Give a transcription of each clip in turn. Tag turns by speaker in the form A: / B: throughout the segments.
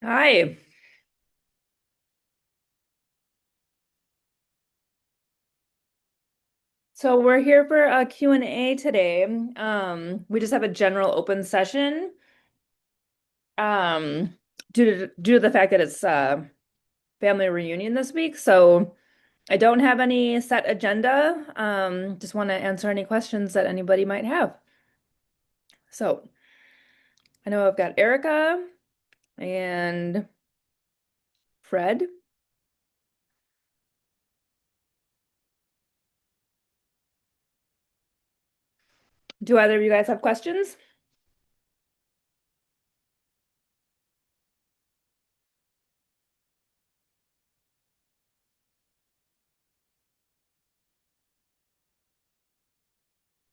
A: Hi. So we're here for a Q&A today. We just have a general open session. Um, due to the fact that it's family reunion this week. So I don't have any set agenda. Just want to answer any questions that anybody might have. So I know I've got Erica and Fred. Do either of you guys have questions?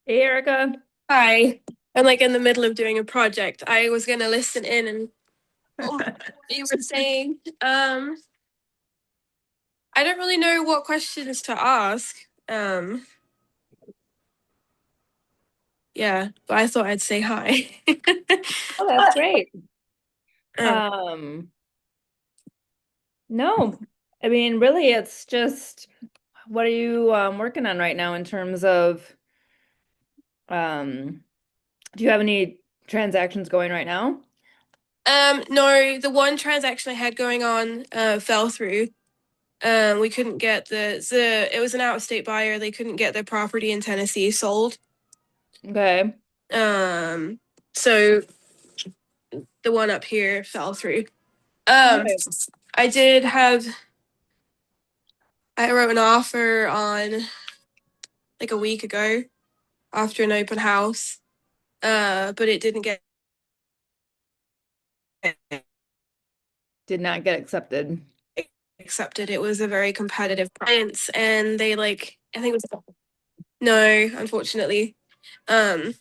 A: Hey, Erica.
B: Hi. I'm like in the middle of doing a project. I was gonna listen in and what you were saying. I don't really know what questions to ask. Yeah, but I thought I'd say hi.
A: Oh, that's great.
B: Um,
A: Um, no, I mean, really, it's just what are you working on right now in terms of um, do you have any transactions going right now?
B: no, the one transaction I had going on fell through. We couldn't get the it was an out-of-state buyer. They couldn't get their property in Tennessee sold.
A: Okay.
B: Um, so the one up here fell through. Um,
A: Okay.
B: I did have I wrote an offer on like a week ago after an open house, but it didn't get
A: Did not get accepted.
B: accepted. It was a very competitive price, and they like I think it was no, unfortunately. Um,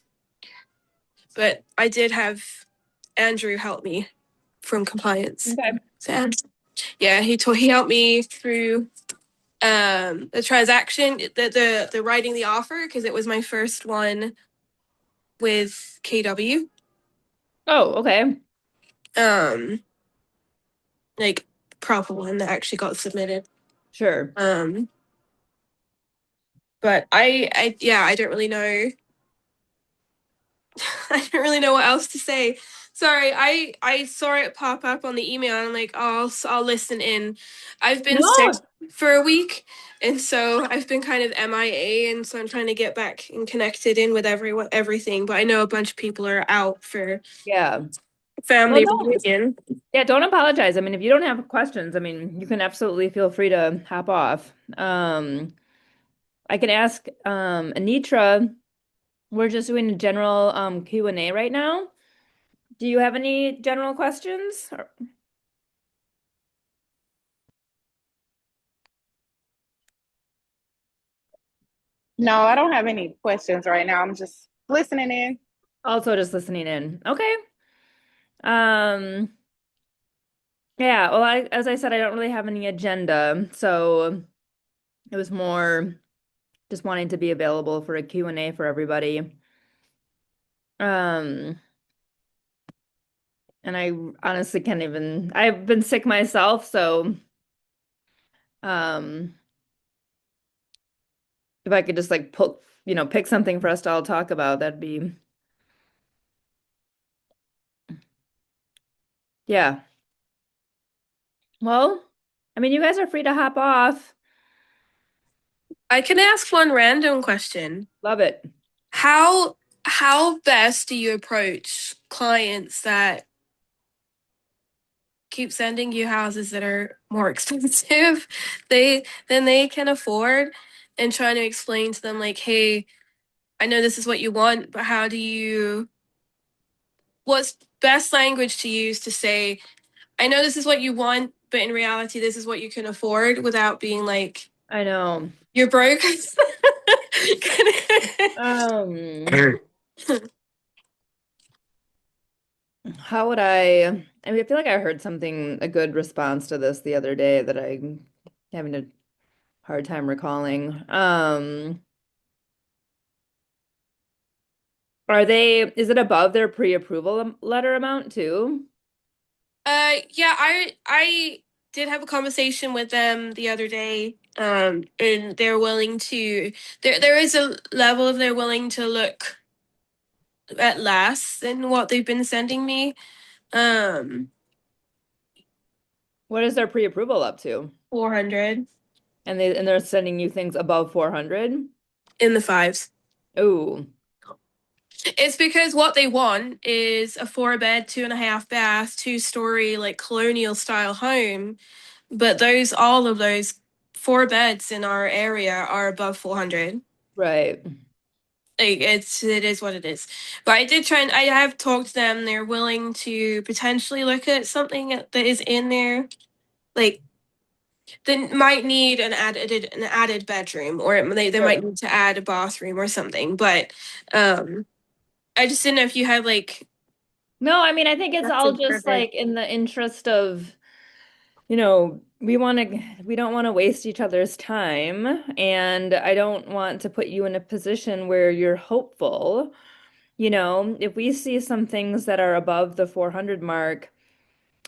B: but I did have Andrew help me from compliance.
A: Okay.
B: So yeah, he helped me through the transaction, the writing the offer because it was my first one with KW.
A: Oh, okay.
B: Um, like proper one that actually got submitted.
A: Sure.
B: Um, but yeah, I don't really know. I don't really know what else to say. Sorry, I saw it pop up on the email and I'm like, oh, I'll listen in. I've been sick
A: No.
B: for a week, and so I've been kind of MIA, and so I'm trying to get back and connected in with everything. But I know a bunch of people are out for
A: Yeah. Well,
B: family
A: no.
B: reunion.
A: Yeah, don't apologize. I mean, if you don't have questions, I mean, you can absolutely feel free to hop off. I can ask Anitra. We're just doing a general Q&A right now. Do you have any general questions?
C: No, I don't have any questions right now. I'm just listening in.
A: Also just listening in. Okay. Um, yeah, well, as I said, I don't really have any agenda, so it was more just wanting to be available for a Q&A for everybody. Um, and I honestly can't even, I've been sick myself, so um, if I could just like pick something for us to all talk about, that'd be, yeah. Well, I mean, you guys are free to hop off.
B: I can ask one random question.
A: Love it.
B: How how best do you approach clients that keep sending you houses that are more expensive than they can afford, and trying to explain to them like, hey, I know this is what you want, but how do you what's best language to use to say, I know this is what you want, but in reality this is what you can afford without being like
A: I know.
B: you're broke.
A: Um, how would I mean, I feel like I heard a good response to this the other day that I'm having a hard time recalling. Is it above their pre-approval letter amount too?
B: Yeah, I did have a conversation with them the other day. And they're willing to there is a level of they're willing to look at less than what they've been sending me. Um,
A: What is their pre-approval up to?
B: 400
A: And they're sending you things above 400?
B: in the fives.
A: Oh,
B: It's because what they want is a four bed, two and a half bath, two-story, like colonial style home. But all of those four beds in our area are above 400.
A: right.
B: Like it is what it is. But I did try and I have talked to them. They're willing to potentially look at something that is in there. Like they might need an added bedroom, or they might
A: Sure.
B: need to add a bathroom or something. But I just didn't know if you had like
A: No, I mean, I think it's
B: that's
A: all
B: a
A: just
B: perfect.
A: like in the interest of, we don't want to waste each other's time, and I don't want to put you in a position where you're hopeful. If we see some things that are above the 400 mark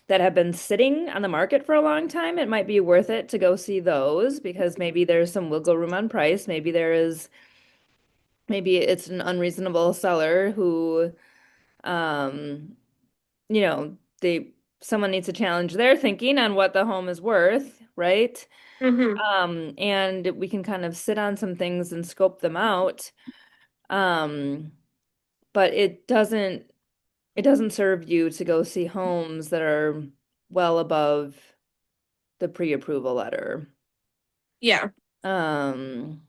A: that have been sitting on the market for a long time, it might be worth it to go see those because maybe there's some wiggle room on price. Maybe it's an unreasonable seller who, um, someone needs to challenge their thinking on what the home is worth, right?
B: Hmm.
A: And we can kind of sit on some things and scope them out. Um, but it doesn't serve you to go see homes that are well above the pre-approval letter.
B: Yeah.
A: Um,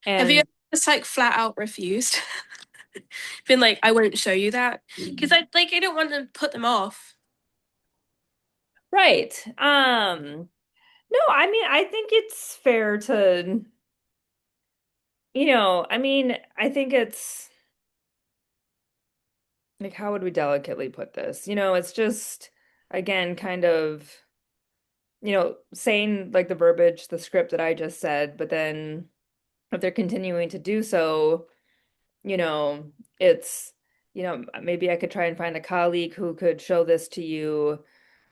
B: Have you
A: and
B: ever just like flat out refused? Been like, I won't show you that because I don't want to put them off.
A: right. No, I mean, I think it's fair to, I mean, I think it's like, how would we delicately put this? It's just, again, kind of, saying like the verbiage, the script that I just said, but then if they're continuing to do so, you know, it's, maybe I could try and find a colleague who could show this to you.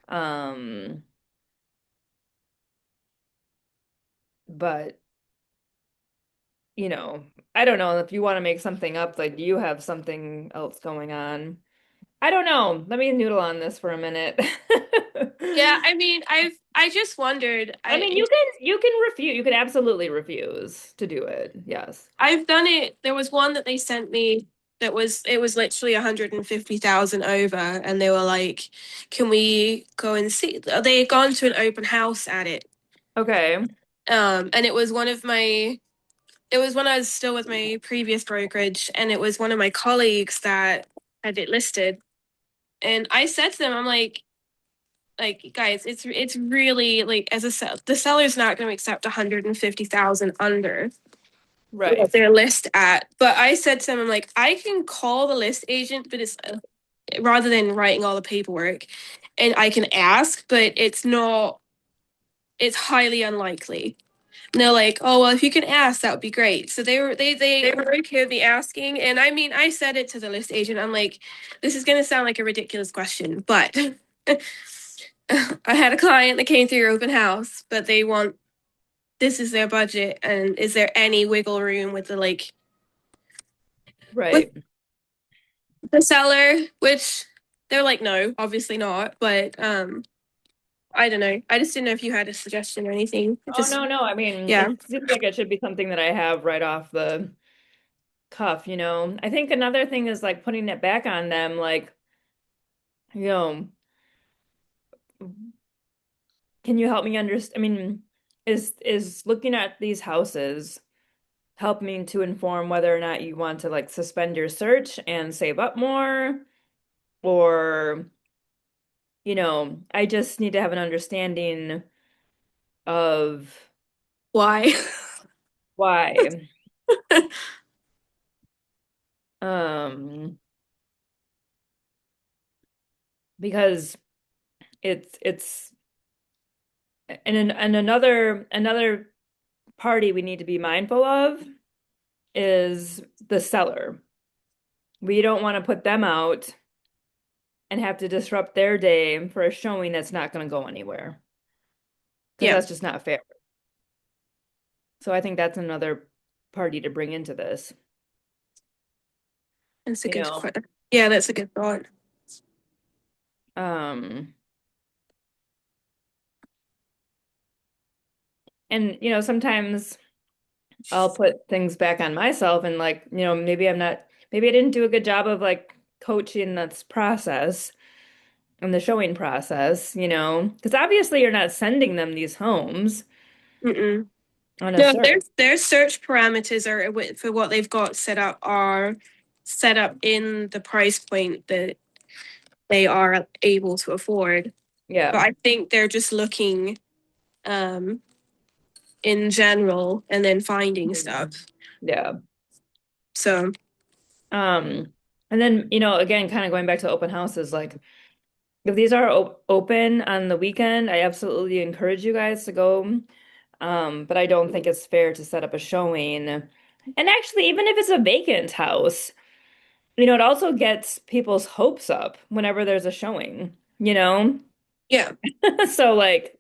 A: Um, but, you know, I don't know if you want to make something up, like you have something else going on. I don't know. Let me noodle on this for a minute.
B: Yeah, I mean, I just wondered.
A: I mean, you can refuse. You can absolutely refuse to do it. Yes.
B: I've done it. There was one that they sent me that it was literally 150,000 over, and they were like, "Can we go and see?" They had gone to an open house at it.
A: Okay.
B: And it was when I was still with my previous brokerage, and it was one of my colleagues that had it listed. And I said to them, I'm like guys, it's really like the seller's not going to accept 150,000 under what
A: Right.
B: their list at. But I said to them, I'm like, I can call the list agent, but it's rather than writing all the paperwork, and I can ask, but it's highly unlikely. And they're like, oh well, if you can ask, that would be great. So they were okay with me asking, and I mean, I said it to the list agent. I'm like, this is gonna sound like a ridiculous question, but I had a client that came through your open house, but they want this is their budget, and is there any wiggle room with with
A: Right.
B: the seller? Which they're like, no, obviously not. But I don't know. I just didn't know if you had a suggestion or anything.
A: Oh,
B: Just
A: no, no. I mean,
B: yeah.
A: it seems like it should be something that I have right off the cuff. I think another thing is like putting it back on them, like, you know, can you help me understand? I mean, is looking at these houses helping to inform whether or not you want to like suspend your search and save up more, or, I just need to have an understanding of
B: Why?
A: why. Um, because it's and another party we need to be mindful of is the seller. We don't want to put them out and have to disrupt their day for a showing that's not going to go anywhere because
B: Yeah,
A: that's just not fair. So I think that's another party to bring into this,
B: that's a
A: you
B: good
A: know.
B: yeah, that's a good thought.
A: Um, and sometimes I'll put things back on myself and like, maybe I didn't do a good job of like coaching this process and the showing process, because obviously you're not sending them these homes
B: Mm-mm.
A: on a
B: No,
A: search.
B: their search parameters are for what they've got set up are set up in the price point that they are able to afford. But
A: Yeah.
B: I think they're just looking um in general and then finding
A: Mhm.
B: stuff.
A: Yeah.
B: So
A: And then, again, kind of going back to open houses, like if these are open on the weekend, I absolutely encourage you guys to go. But I don't think it's fair to set up a showing. And actually, even if it's a vacant house, it also gets people's hopes up whenever there's a showing, you know?
B: yeah,
A: So like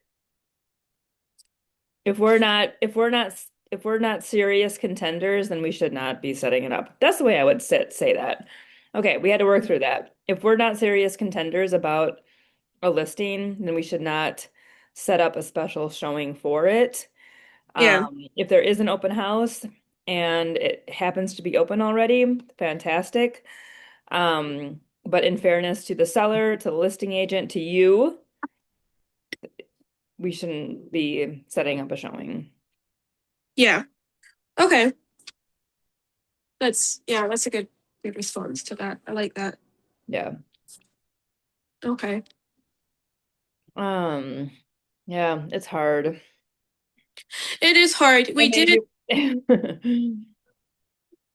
A: if we're not serious contenders, then we should not be setting it up. That's the way I would say that. Okay, we had to work through that. If we're not serious contenders about a listing, then we should not set up a special showing for it.
B: yeah,
A: If there is an open house and it happens to be open already, fantastic. But in fairness to the seller, to the listing agent, to you, we shouldn't be setting up a showing.
B: yeah. Okay. That's a good response to that. I like that.
A: Yeah.
B: Okay.
A: Um, yeah, it's hard.
B: It is hard.
A: Or
B: We did
A: maybe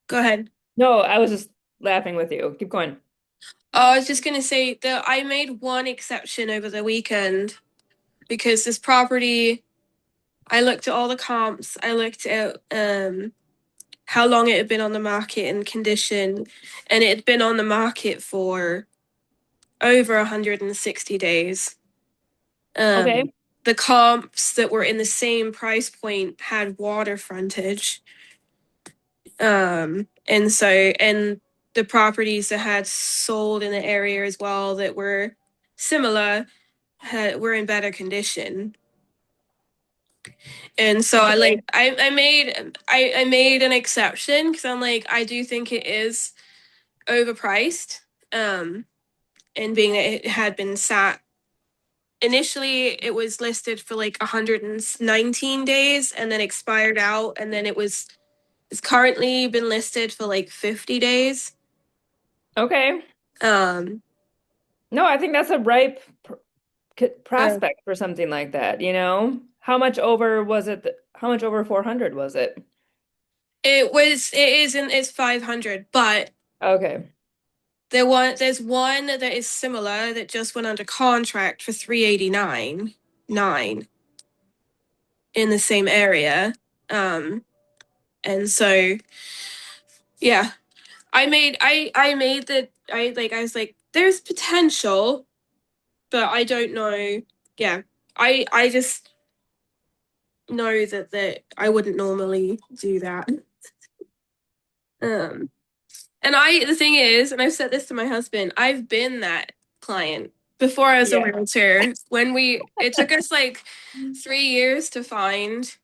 B: go ahead.
A: No, I was just laughing with you. Keep going.
B: I was just gonna say that I made one exception over the weekend because this property, I looked at all the comps, I looked at how long it had been on the market and condition, and it had been on the market for over 160 days.
A: Okay.
B: The comps that were in the same price point had water frontage. And the properties that had sold in the area as well that were similar were in better condition. And so
A: Okay.
B: I made an exception because I'm like I do think it is overpriced. Um, and being that it had been sat initially, it was listed for like 119 days and then expired out, and then it's currently been listed for like 50 days.
A: Okay.
B: Um,
A: No, I think that's a ripe
B: uh,
A: prospect for something like that, you know? How much over was it? How much over 400 was it?
B: it's 500, but
A: Okay.
B: there's one that is similar that just went under contract for 389.9 in the same area. Um, and so yeah, I made the I was like there's potential, but I don't know. Yeah, I just know that I wouldn't normally do that. Um, and the thing is, and I've said this to my husband, I've been that client before I was a
A: Yeah.
B: realtor. It took us like 3 years to find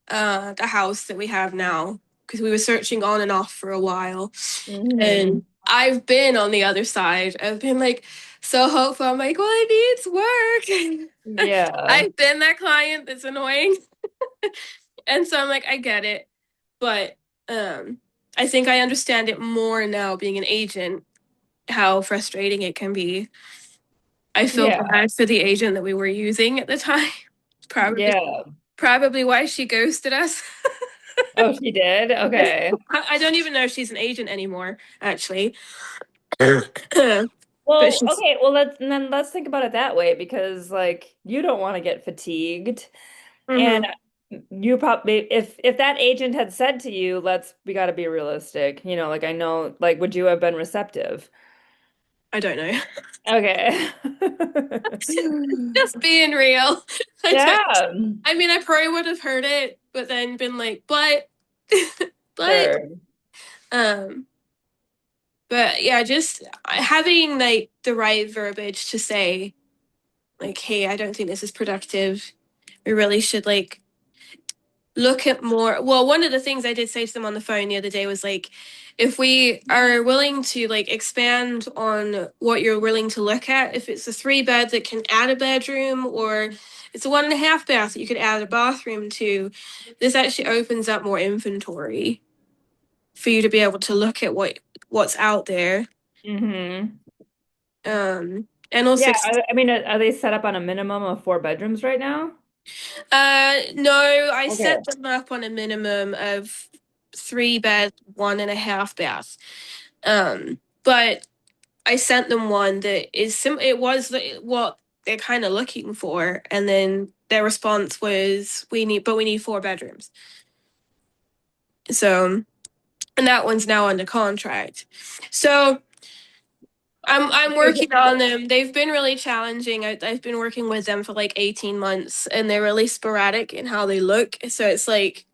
B: the house that we have now because we were searching on and off for a while.
A: Hmm.
B: And I've been on the other side. I've been like so hopeful. I'm like, well, it needs work.
A: Yeah.
B: I've been that client that's annoying. And so I'm like, I get it. But um I think I understand it more now being an agent, how frustrating it can be. I feel
A: Yeah.
B: bad for the agent that we were using at the time. Probably
A: Yeah.
B: probably why she ghosted us.
A: Oh, she did? Okay.
B: I don't even know if she's an agent anymore, actually. But
A: Well,
B: she's
A: okay, well let's think about it that way because like you don't want to get fatigued. And
B: mhm.
A: you probably if that agent had said to you, we got to be realistic, like I know, like would you have been receptive?
B: I don't know.
A: Okay.
B: Just being real. I don't.
A: Yeah,
B: I mean, I probably would have heard it, but then been like, but, but,
A: sure.
B: um, but yeah, just having like the right verbiage to say, like, hey, I don't think this is productive. We really should like look at more. Well, one of the things I did say to them on the phone the other day was like, if we are willing to like expand on what you're willing to look at, if it's a 3 bed that can add a bedroom, or it's a 1.5 bath that you could add a bathroom to, this actually opens up more inventory for you to be able to look at what's out there.
A: Hmm.
B: And also,
A: Yeah, I mean, are they set up on a minimum of 4 bedrooms right now?
B: no, I
A: Okay.
B: set them up on a minimum of 3 bed, 1.5 bath. But I sent them one that is it was what they're kind of looking for, and then their response was, we need 4 bedrooms." So, and that one's now under contract. So I'm working on them. They've been really challenging. I've been working with them for like 18 months, and they're really sporadic in how they look. So it's like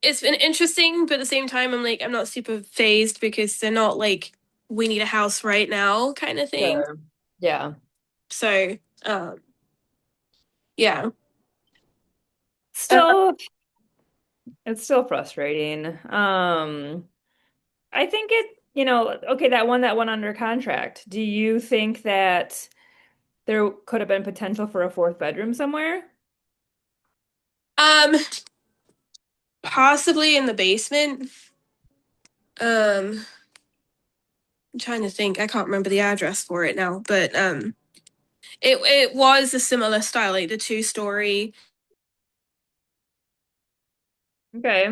B: it's been interesting, but at the same time, I'm like, I'm not super phased because they're not like, we need a house right now kind of thing.
A: Sure. Yeah.
B: So, um, yeah. Uh,
A: Still, it's still frustrating. I think okay, that one under contract. Do you think that there could have been potential for a fourth bedroom somewhere?
B: um, Possibly in the basement. Um, I'm trying to think. I can't remember the address for it now, but it was a similar style, like the 2 story.
A: Okay.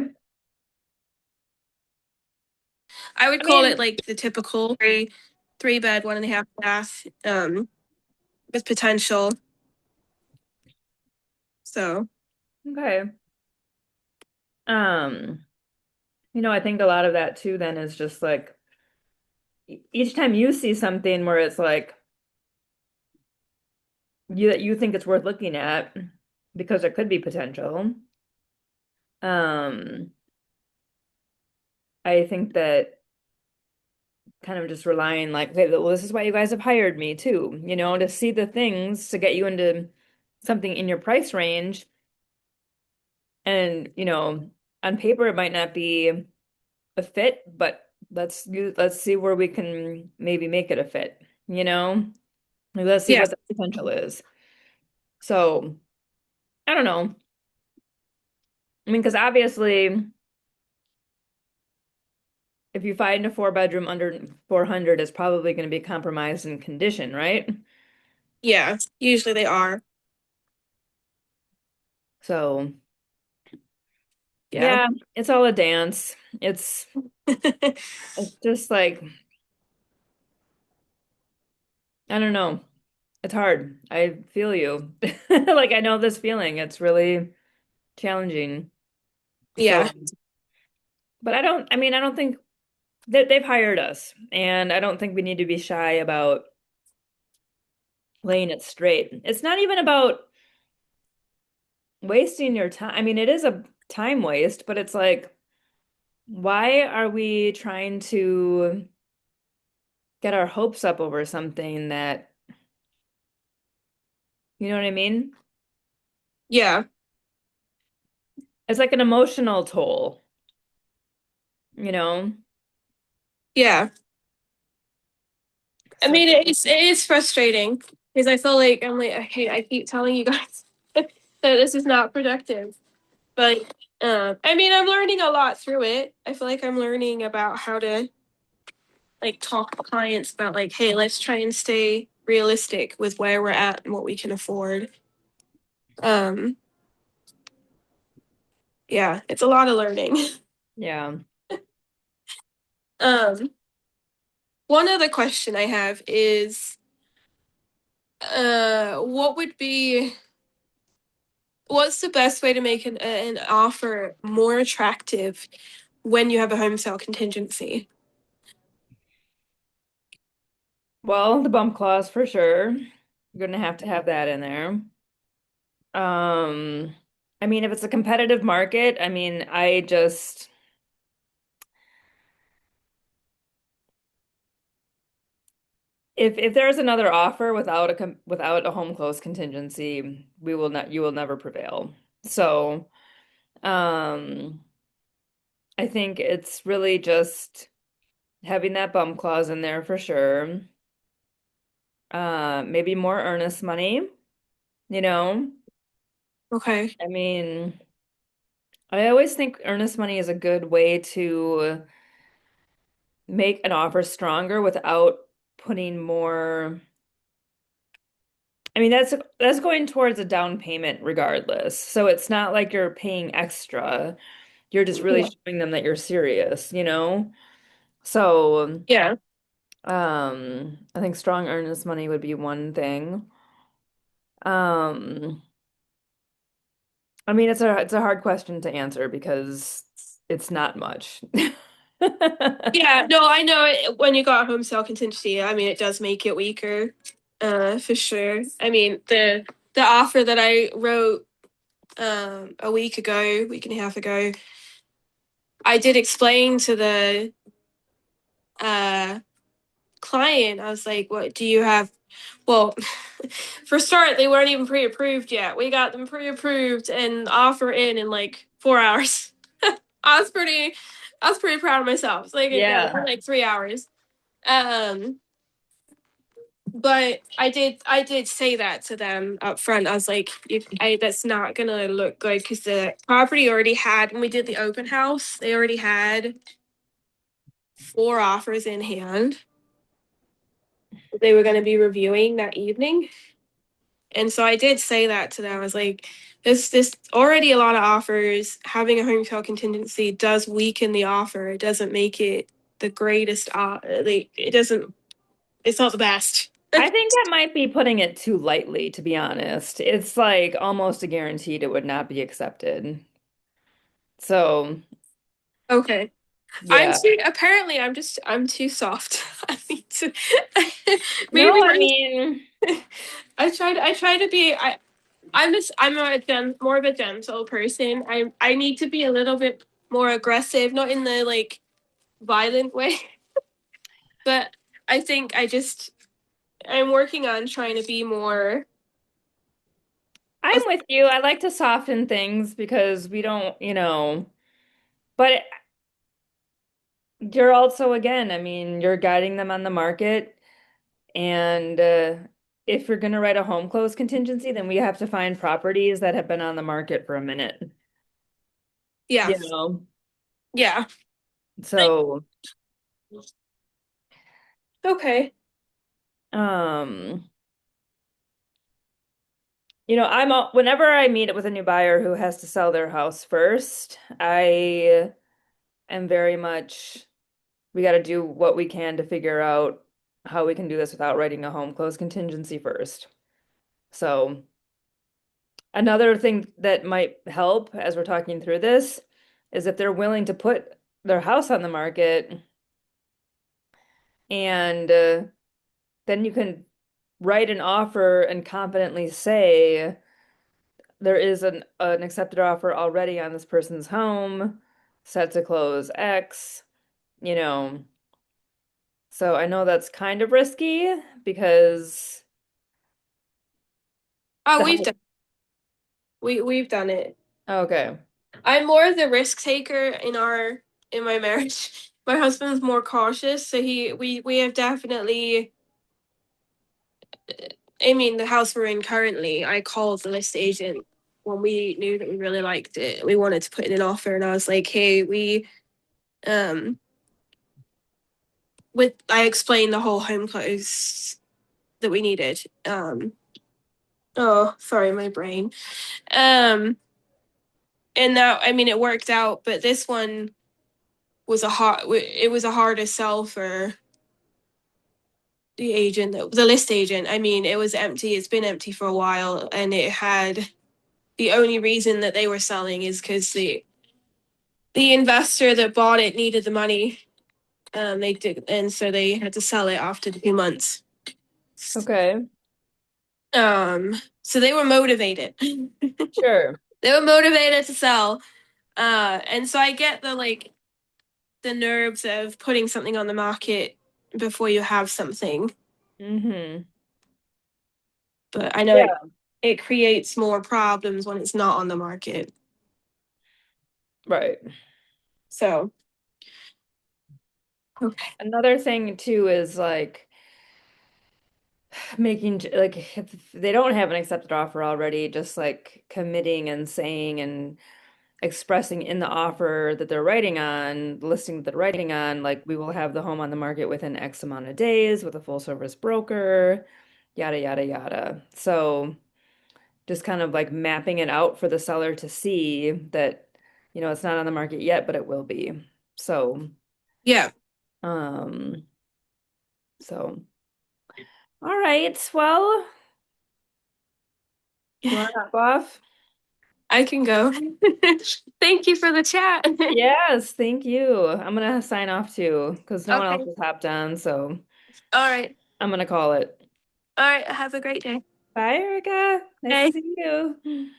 B: I would
A: I
B: call it
A: mean,
B: like the typical 3 bed, 1.5 bath, with potential. So
A: okay. Um, I think a lot of that too then is just like each time you see something where it's like you think it's worth looking at because there could be potential. Um, I think that kind of just relying like, okay, well, this is why you guys have hired me too, to see the things to get you into something in your price range. And, on paper it might not be a fit, but let's see where we can maybe make it a fit, you know? Like, let's see
B: yeah,
A: what the potential is. So, I don't know. I mean, because obviously if you find a 4 bedroom under 400, it's probably going to be compromised in condition, right?
B: yeah. Usually they are.
A: So,
B: Yeah.
A: yeah, it's all a dance. It's just like, I don't know. It's hard. I feel you. Like I know this feeling. It's really challenging.
B: Yeah.
A: So, but I mean, I don't think that they've hired us, and I don't think we need to be shy about laying it straight. It's not even about wasting your time. I mean, it is a time waste, but it's like, why are we trying to get our hopes up over something that, you know what I mean?
B: Yeah.
A: It's like an emotional toll, you know?
B: Yeah. I
A: So,
B: mean, it is frustrating because I feel like I'm like, okay, I keep telling you guys that this is not productive, but I mean, I'm learning a lot through it. I feel like I'm learning about how to like talk to clients about like, hey, let's try and stay realistic with where we're at and what we can afford. Um, yeah, it's a lot of learning.
A: yeah.
B: Um, One other question I have is, what would be what's the best way to make an offer more attractive when you have a home sale contingency?
A: Well, the bump clause for sure. You're gonna have to have that in there. Um, I mean, if it's a competitive market, I mean, if there's another offer without a home close contingency, we will not you will never prevail. So, um, I think it's really just having that bump clause in there for sure. Maybe more earnest money, you know?
B: Okay.
A: I mean, I always think earnest money is a good way to make an offer stronger without putting more. I mean, that's going towards a down payment regardless. So it's not like you're paying extra. You're just really
B: Yeah.
A: showing them that you're serious, you know? So,
B: Yeah.
A: I think strong earnest money would be one thing. Um, I mean, it's a hard question to answer because it's not much.
B: Yeah, no, I know when you got home sale contingency, I mean it does make it weaker, for sure. I mean the offer that I wrote a week and a half ago, I did explain to the uh client, I was like, what do you have? Well, for start, they weren't even pre-approved yet. We got them pre-approved and offer in like 4 hours. I was pretty I was pretty proud of myself. It's like it got
A: Yeah.
B: like 3 hours. Um but I did say that to them up front. I was like, if I that's not gonna look good because the property already had when we did the open house, they already had 4 offers in hand they were gonna be reviewing that evening. And so I did say that to them. I was like, this already a lot of offers. Having a home sale contingency does weaken the offer. It doesn't make it the greatest. It doesn't. It's not the best.
A: I think that might be putting it too lightly, to be honest. It's like almost a guaranteed it would not be accepted. So,
B: Okay.
A: yeah.
B: I'm too soft. I need to maybe
A: No, I mean,
B: I try to be I'm more of a gentle person. I need to be a little bit more aggressive, not in the like violent way, but I think I'm working on trying to be more.
A: I'm with you. I like to soften things because we don't, but you're also, again, I mean, you're guiding them on the market. And if you're going to write a home close contingency, then we have to find properties that have been on the market for a minute,
B: Yeah,
A: you know?
B: yeah.
A: So,
B: Okay.
A: um, whenever I meet with a new buyer who has to sell their house first, I am very much, we got to do what we can to figure out how we can do this without writing a home close contingency first. So, another thing that might help as we're talking through this is if they're willing to put their house on the market and then you can write an offer and confidently say there is an accepted offer already on this person's home, set to close X, you know. So I know that's kind of risky because
B: Oh,
A: the
B: we've done it.
A: okay.
B: I'm more the risk taker in my marriage. My husband's more cautious, so we have definitely. I mean, the house we're in currently, I called the list agent when we knew that we really liked it. We wanted to put in an offer, and I was like, "Hey, we um with I explained the whole home close that we needed. Oh, sorry, my brain. Um, and that I mean, it worked out, but this one it was a harder sell for the list agent. I mean, it was empty. It's been empty for a while, and it had the only reason that they were selling is because the investor that bought it needed the money. They did, and so they had to sell it after 2 months.
A: Okay.
B: So they were motivated.
A: Sure.
B: They were motivated to sell. And so I get the nerves of putting something on the market before you have something,
A: Mm-hmm.
B: but I know
A: Yeah.
B: it creates more problems when it's not on the market.
A: Right.
B: So, okay.
A: Another thing too is like like if they don't have an accepted offer already, just like committing and saying and expressing in the offer that they're writing on, the listing that they're writing on, like we will have the home on the market within X amount of days with a full service broker, yada yada yada. So just kind of like mapping it out for the seller to see that, it's not on the market yet, but it will be. So,
B: Yeah.
A: um, so all right. Well, you want to hop off?
B: I can go. Thank you for the chat.
A: Yes, thank you. I'm gonna sign off too, because no one else
B: Okay.
A: has hopped on, so
B: All right.
A: I'm gonna call it.
B: All right. Have a great day.
A: Bye, Erica. Nice to
B: Bye.
A: see you.